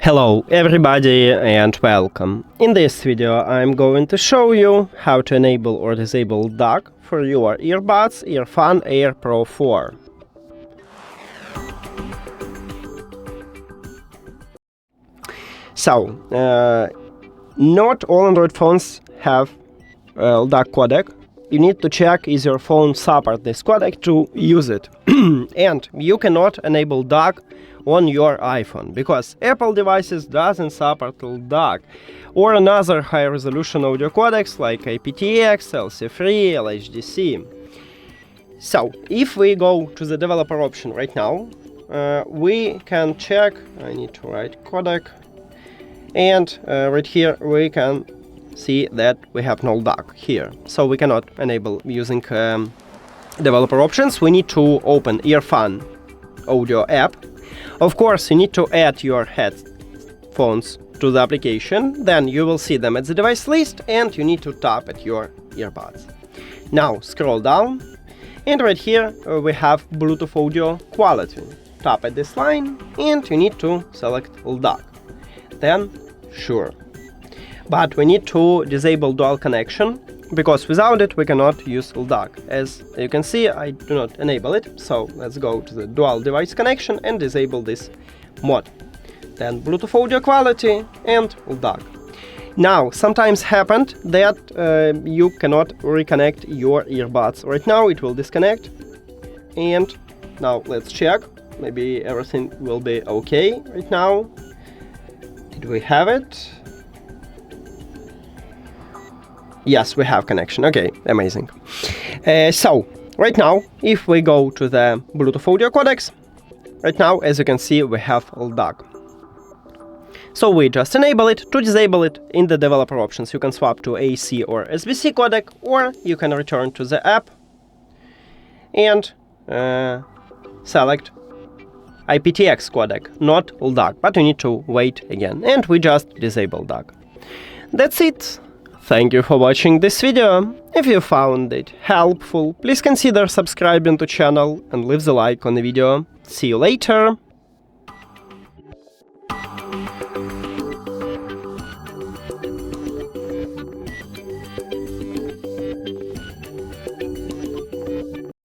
Hello everybody and welcome. In this video I'm going to show you how to enable or disable DAC for your earbuds EARFUN Air Pro 4. So, not all Android phones have LDAC codec. You need to check is your phone support this codec to use it. And you cannot enable DAC on your iPhone because Apple devices doesn't support LDAC or another high-resolution audio codecs like aptX, LC3, LHDC. So, if we go to the developer option right now, we can check. I need to write codec, and right here we can see that we have no DAC here, so we cannot enable using developer options. We need to open EARFUN audio app. Of course, you need to add your headphones to the application, then you will see them at the device list and you need to tap at your earbuds. Now scroll down and right here we have Bluetooth audio quality. Tap at this line and you need to select LDAC. Then sure. But we need to disable dual connection because without it we cannot use LDAC. As you can see, I do not enable it, so let's go to the dual device connection and disable this mod. Then Bluetooth audio quality and LDAC. Now, sometimes happened that you cannot reconnect your earbuds. Right now it will disconnect, and now let's check. Maybe everything will be okay right now. Did we have it? Yes, we have connection. Okay, amazing. So, right now, if we go to the Bluetooth audio codecs, right now, as you can see, we have LDAC. So we just enable it. To disable it, in the developer options, you can swap to AC or SBC codec, or you can return to the app and select aptX codec, not LDAC, but you need to wait again, and we just disable DAC. That's it. Thank you for watching this video. If you found it helpful, please consider subscribing to the channel and leave the like on the video. See you later!